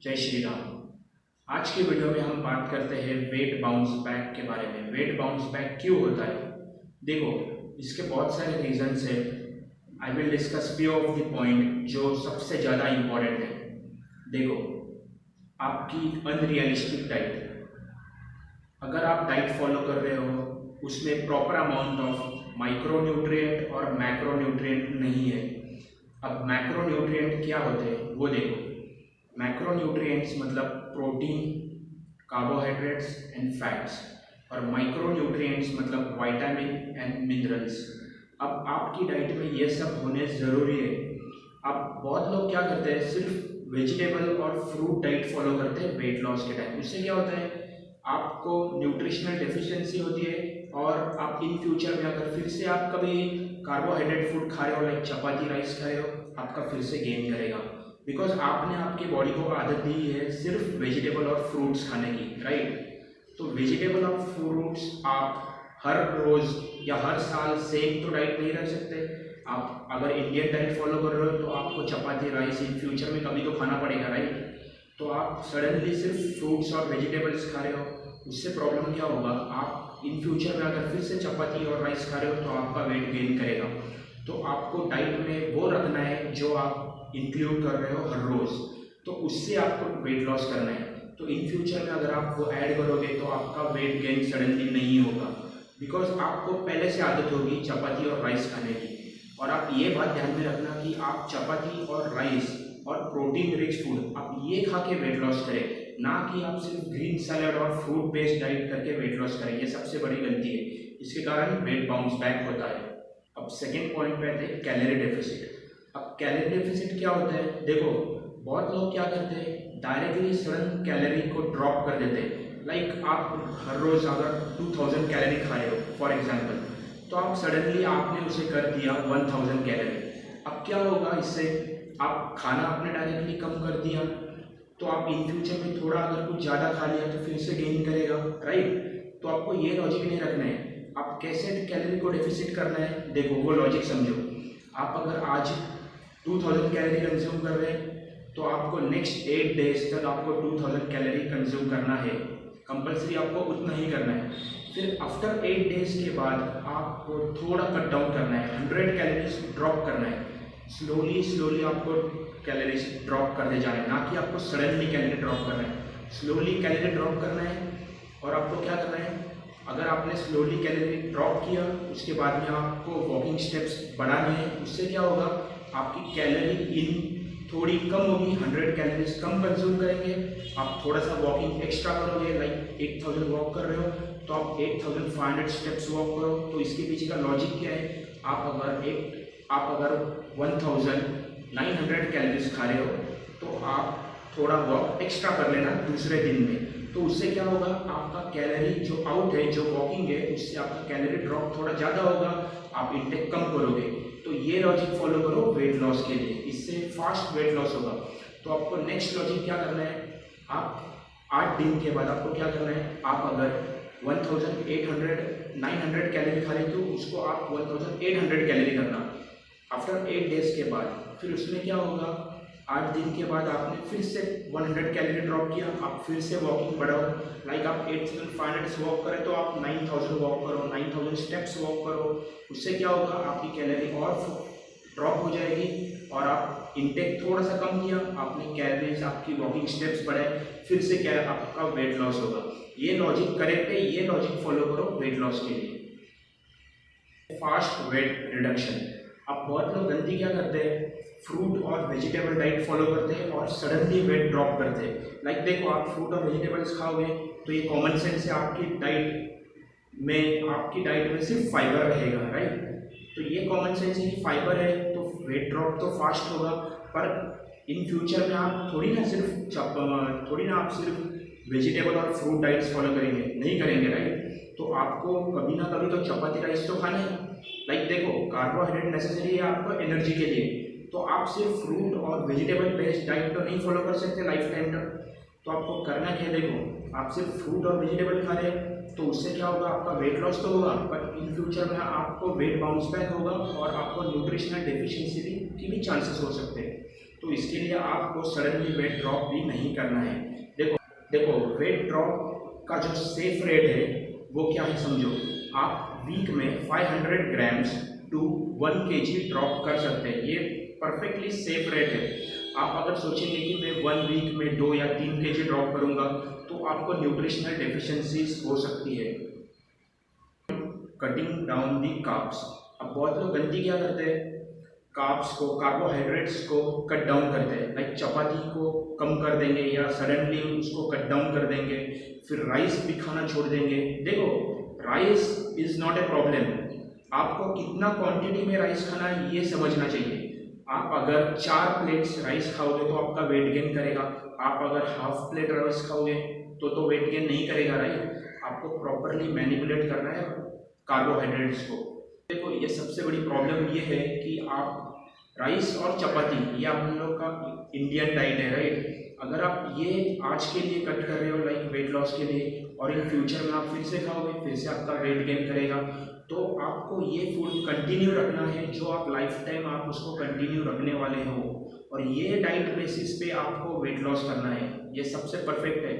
जय श्री राम। आज की वीडियो में हम बात करते हैं वेट बाउंस बैक के बारे में। वेट बाउंस बैक क्यों होता है? देखो, इसके बहुत सारे रीजंस हैं। I will discuss few of the point जो सबसे ज़्यादा इम्पोर्टेंट है। देखो, आपकी अनरियलिस्टिक डाइट। अगर आप डाइट फॉलो कर रहे हो उसमें प्रॉपर अमाउंट ऑफ माइक्रोन्यूट्रिएंट और मैक्रोन्यूट्रिएंट नहीं है। अब मैक्रोन्यूट्रिएंट क्या होते हैं वो देखो। मैक्रोन्यूट्रिएंट्स मतलब प्रोटीन, कार्बोहाइड्रेट्स एंड फैट्स, और माइक्रोन्यूट्रिएंट्स मतलब विटामिन एंड मिनरल्स। अब आपकी डाइट में ये सब होने ज़रूरी है। अब बहुत लोग क्या करते हैं, सिर्फ वेजिटेबल और फ्रूट डाइट फॉलो करते हैं वेट लॉस के टाइम। उससे क्या होता है, आपको न्यूट्रिशनल डेफिशिएंसी होती है और आप इन फ्यूचर में अगर फिर से आप कभी कार्बोहाइड्रेट फूड खा रहे हो, लाइक चपाती राइस खा रहे हो, आपका फिर से गेन करेगा। बिकॉज आपने आपकी बॉडी को आदत दी है सिर्फ वेजिटेबल और फ्रूट्स खाने की, राइट। तो वेजिटेबल और फ्रूट्स आप हर रोज़ या हर साल सेम तो डाइट नहीं रख सकते। आप अगर इंडियन डाइट फॉलो कर रहे हो तो आपको चपाती राइस इन फ्यूचर में कभी तो खाना पड़ेगा, राइट। तो आप सडनली सिर्फ फ्रूट्स और वेजिटेबल्स खा रहे हो, उससे प्रॉब्लम क्या होगा, आप इन फ्यूचर में अगर फिर से चपाती और राइस खा रहे हो तो आपका वेट गेन करेगा। तो आपको डाइट में वो रखना है जो आप इंक्लूड कर रहे हो हर रोज़, तो उससे आपको वेट लॉस करना है। तो इन फ्यूचर में अगर आप वो ऐड करोगे तो आपका वेट गेन सडनली नहीं होगा, बिकॉज आपको पहले से आदत होगी चपाती और राइस खाने की। और आप ये बात ध्यान में रखना कि आप चपाती और राइस और प्रोटीन रिच फूड आप ये खा के वेट लॉस करें, ना कि आप सिर्फ ग्रीन सैलड और फ्रूट बेस्ड डाइट करके वेट लॉस करें। ये सबसे बड़ी गलती है, इसके कारण वेट बाउंस बैक होता है। अब सेकेंड पॉइंट पे आते हैं कैलोरी डेफिसिट। अब कैलोरी डेफिसिट क्या होता है? देखो, बहुत लोग क्या करते हैं, डायरेक्टली सडन कैलोरी को ड्रॉप कर देते हैं। लाइक आप हर रोज़ अगर 2000 कैलोरी खा रहे हो फॉर एग्जांपल, तो आप सडनली आपने उसे कर दिया 1000 कैलोरी। अब क्या होगा, इससे आप खाना आपने डायरेक्टली कम कर दिया, तो आप इन फ्यूचर में थोड़ा अगर कुछ ज़्यादा खा लिया तो फिर से गेन करेगा, राइट। तो आपको ये लॉजिक नहीं रखना है। आप कैसे कैलोरी को डेफिसिट करना है, देखो वो लॉजिक समझो। आप अगर आज 2000 कैलोरी कंज्यूम कर रहे हैं तो आपको नेक्स्ट 8 डेज तक आपको 2000 कैलोरी कंज्यूम करना है, कंपल्सरी आपको उतना ही करना है। फिर आफ्टर 8 डेज के बाद आपको थोड़ा कट डाउन करना है, 100 कैलोरीज ड्रॉप करना है। स्लोली आपको कैलोरीज ड्रॉप करते जाना है, ना कि आपको सडनली कैलोरी ड्रॉप करना है। स्लोली कैलोरी ड्रॉप करना है। और आपको क्या करना है, अगर आपने स्लोली कैलोरी ड्रॉप किया उसके बाद में आपको वॉकिंग स्टेप्स बढ़ाने हैं। उससे क्या होगा, आपकी कैलोरी इन थोड़ी कम होगी, 100 कैलोरीज कम कंज्यूम करेंगे। आप थोड़ा सा वॉकिंग एक्स्ट्रा करोगे, लाइक 8000 वॉक कर रहे हो तो आप 8500 स्टेप्स वॉक करो। तो इसके पीछे का लॉजिक क्या है, आप अगर 1900 कैलोरीज खा रहे हो तो आप थोड़ा वॉक एक्स्ट्रा कर लेना दूसरे दिन में। तो उससे क्या होगा, आपका कैलोरी जो आउट है, जो वॉकिंग है, उससे आपका कैलोरी ड्रॉप थोड़ा ज़्यादा होगा, आप इंटेक कम करोगे। तो ये लॉजिक फॉलो करो वेट लॉस के लिए, इससे फास्ट वेट लॉस होगा। तो आपको नेक्स्ट लॉजिक क्या करना है, आप 8 दिन के बाद आपको क्या करना है, आप अगर 900 कैलोरी खा रहे तो उसको आप 1800 कैलोरी करना आफ्टर 8 डेज के बाद। फिर उसमें क्या होगा, 8 दिन के बाद आपने फिर से 100 कैलोरी ड्रॉप किया, आप फिर से वॉकिंग बढ़ाओ। लाइक आप 8500 वॉक करें तो आप 9000 वॉक करो, 9000 स्टेप्स वॉक करो। उससे क्या होगा, आपकी कैलोरी और ड्रॉप हो जाएगी और आप इंटेक थोड़ा सा कम किया, आपने कैलोरीज, आपकी वॉकिंग स्टेप्स बढ़ाए, फिर से क्या आपका वेट लॉस होगा। ये लॉजिक करेक्ट है, ये लॉजिक फॉलो करो वेट लॉस के लिए। Fast weight reduction. अब बहुत लोग गलती क्या करते हैं, फ्रूट और वेजिटेबल डाइट फॉलो करते हैं और सडनली वेट ड्रॉप करते हैं। लाइक देखो, आप फ्रूट और वेजिटेबल्स खाओगे तो ये कॉमन सेंस है, आपकी डाइट में सिर्फ फाइबर रहेगा, राइट। तो ये कॉमन सेंस है कि फाइबर है तो वेट ड्रॉप तो फास्ट होगा। पर इन फ्यूचर में आप थोड़ी ना आप सिर्फ वेजिटेबल और फ्रूट डाइट्स फॉलो करेंगे, नहीं करेंगे, राइट। तो आपको कभी ना कभी तो चपाती राइस तो खाना है। लाइक देखो, कार्बोहाइड्रेट नेसेसरी है आपको एनर्जी के लिए, तो आप सिर्फ फ्रूट और वेजिटेबल बेस्ड डाइट तो नहीं फॉलो कर सकते लाइफ टाइम तक। तो आपको करना क्या है, देखो आप सिर्फ फ्रूट और वेजिटेबल खा रहे हैं तो उससे क्या होगा, आपका वेट लॉस तो होगा, पर इन फ्यूचर में आपको वेट बाउंस बैक होगा और आपको न्यूट्रिशनल डेफिशिएंसी की भी चांसेस हो सकते हैं। तो इसके लिए आपको सडनली वेट ड्रॉप भी नहीं करना है। देखो वेट ड्रॉप का जो सेफ रेट है वो क्या है समझो, आप वीक में 500 ग्राम्स टू 1 kg ड्रॉप कर सकते हैं। ये परफेक्टली सेफ रेट है। आप अगर सोचेंगे कि मैं 1 वीक में 2 या 3 kg ड्रॉप करूंगा तो आपको न्यूट्रिशनल डेफिशिएंसीज हो सकती है। Cutting down the carbs. अब बहुत लोग गलती क्या करते हैं, कार्ब्स को, कार्बोहाइड्रेट्स को कट डाउन करते हैं। लाइक चपाती को कम कर देंगे या सडनली उसको कट डाउन कर देंगे, फिर राइस भी खाना छोड़ देंगे। देखो rice is not a problem, आपको कितना क्वांटिटी में राइस खाना है ये समझना चाहिए। आप अगर 4 प्लेट्स राइस खाओगे तो आपका वेट गेन करेगा, आप अगर हाफ प्लेट राइस खाओगे तो वेट गेन नहीं करेगा, राइट। आपको प्रॉपरली मैनिपुलेट करना है कार्बोहाइड्रेट्स को। देखो ये सबसे बड़ी प्रॉब्लम ये है कि आप राइस और चपाती, ये आप लोग का इंडियन डाइट है, राइट। अगर आप ये आज के लिए कट कर रहे हो लाइक वेट लॉस के लिए, और इन फ्यूचर में आप फिर से खाओगे, फिर से आपका वेट गेन करेगा, तो आपको ये फूड कंटिन्यू रखना है जो आप लाइफ टाइम आप उसको कंटिन्यू रखने वाले हो, और ये डाइट बेसिस पे आपको वेट लॉस करना है। ये सबसे परफेक्ट है।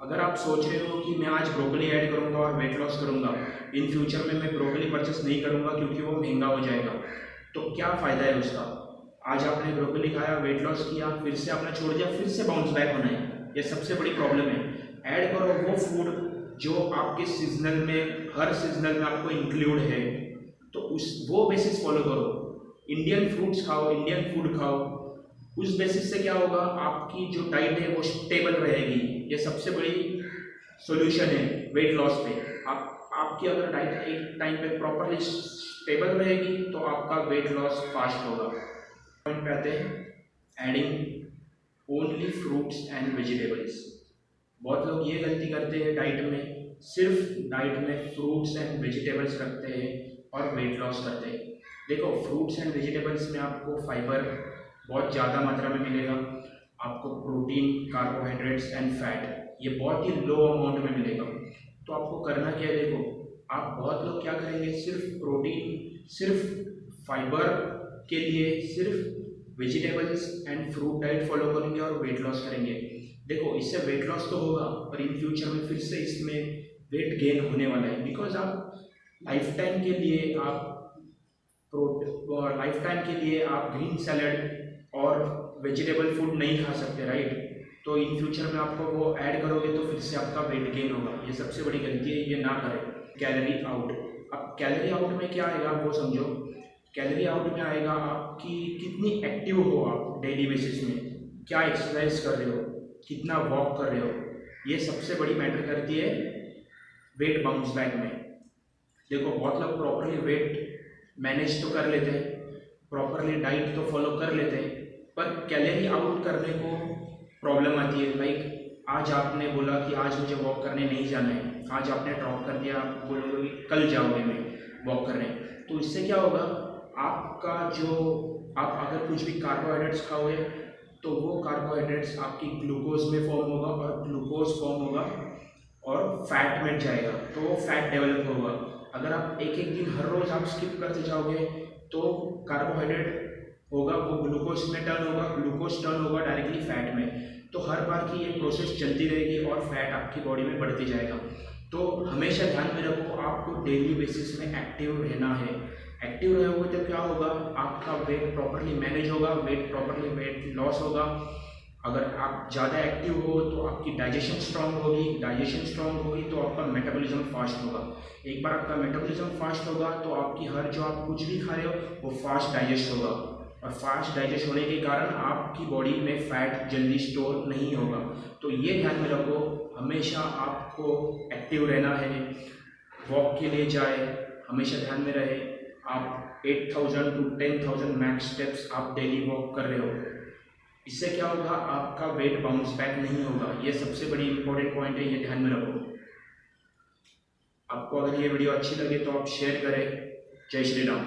अगर आप सोच रहे हो कि मैं आज ब्रोकली ऐड करूंगा और वेट लॉस करूंगा, इन फ्यूचर में मैं ब्रोकली परचेस नहीं करूंगा क्योंकि वो महंगा हो जाएगा, तो क्या फ़ायदा है उसका। आज आपने ब्रोकली खाया, वेट लॉस किया, फिर से आपने छोड़ दिया, फिर से बाउंस बैक होना है। ये सबसे बड़ी प्रॉब्लम है। ऐड करो वो फूड जो आपके सीजनल में, हर सीजनल में आपको इंक्लूड है, तो वो बेसिस फॉलो करो। इंडियन फ्रूट्स खाओ, इंडियन फूड खाओ, उस बेसिस से क्या होगा, आपकी जो डाइट है वो स्टेबल रहेगी। ये सबसे बड़ी सॉल्यूशन है वेट लॉस पे। आपकी अगर डाइट एक टाइम पे प्रॉपरली स्टेबल रहेगी तो आपका वेट लॉस फास्ट होगा। पॉइंट पे आते हैं, adding only fruits and vegetables. बहुत लोग ये गलती करते हैं डाइट में, सिर्फ डाइट में फ्रूट्स एंड वेजिटेबल्स रखते हैं और वेट लॉस करते हैं। देखो फ्रूट्स एंड वेजिटेबल्स में आपको फाइबर बहुत ज़्यादा मात्रा में मिलेगा, आपको प्रोटीन, कार्बोहाइड्रेट्स एंड फैट ये बहुत ही लो अमाउंट में मिलेगा। तो आपको करना क्या है, देखो आप बहुत लोग क्या करेंगे, सिर्फ प्रोटीन, सिर्फ फाइबर के लिए सिर्फ vegetables and fruit diet follow करेंगे और वेट लॉस करेंगे। देखो इससे वेट लॉस तो होगा पर इन फ्यूचर में फिर से इसमें वेट गेन होने वाला है, बिकॉज आप लाइफ टाइम के लिए आप ग्रीन सैलड और वेजिटेबल फूड नहीं खा सकते, राइट। तो इन फ्यूचर में आपको वो ऐड करोगे तो फिर से आपका वेट गेन होगा। ये सबसे बड़ी गलती है, ये ना करें। Calorie out. अब कैलोरी आउट में क्या आएगा वो समझो। कैलोरी आउट में आएगा आपकी कितनी एक्टिव हो आप डेली बेसिस में, क्या एक्सरसाइज कर रहे हो, कितना वॉक कर रहे हो, ये सबसे बड़ी मैटर करती है वेट बाउंस बैक में। देखो बहुत लोग प्रॉपरली वेट मैनेज तो कर लेते हैं, प्रॉपरली डाइट तो फॉलो कर लेते हैं, पर कैलोरी आउट करने को प्रॉब्लम आती है। लाइक आज आपने बोला कि आज मुझे वॉक करने नहीं जाना है, आज आपने ड्रॉप कर दिया, आप बोलोगे कि कल जाओगे मैं वॉक करने, तो इससे क्या होगा, आपका जो आप अगर कुछ भी कार्बोहाइड्रेट्स खाओगे तो वो कार्बोहाइड्रेट्स आपकी ग्लूकोज में फॉर्म होगा, और ग्लूकोज फॉर्म होगा और फैट में जाएगा, तो वो फैट डेवलप होगा। अगर आप एक एक दिन हर रोज़ आप स्किप करते जाओगे तो कार्बोहाइड्रेट होगा वो ग्लूकोज में टर्न होगा, ग्लूकोज टर्न होगा डायरेक्टली फैट में। तो हर बार की ये प्रोसेस चलती रहेगी और फैट आपकी बॉडी में बढ़ती जाएगा। तो हमेशा ध्यान में रखो, आपको डेली बेसिस में एक्टिव रहना है। एक्टिव रहोगे तो क्या होगा, आपका वेट प्रॉपरली मैनेज होगा, वेट लॉस होगा। अगर आप ज़्यादा एक्टिव हो तो आपकी डाइजेशन स्ट्रांग होगी तो आपका मेटाबॉलिज्म फास्ट होगा। एक बार आपका मेटाबॉलिज्म फास्ट होगा तो आपकी हर जो आप कुछ भी खा रहे हो वो फास्ट डाइजेस्ट होगा, और फास्ट डाइजेस्ट होने के कारण आपकी बॉडी में फैट जल्दी स्टोर नहीं होगा। तो ये ध्यान में रखो, हमेशा आपको एक्टिव रहना है, वॉक के लिए जाए, हमेशा ध्यान में रहे आप 8000 to 10,000 मैक्स स्टेप्स आप डेली वॉक कर रहे हो। इससे क्या होगा, आपका वेट बाउंस बैक नहीं होगा। ये सबसे बड़ी इंपॉर्टेंट पॉइंट है, ये ध्यान में रखो। आपको अगर ये वीडियो अच्छी लगे तो आप शेयर करें। जय श्री राम।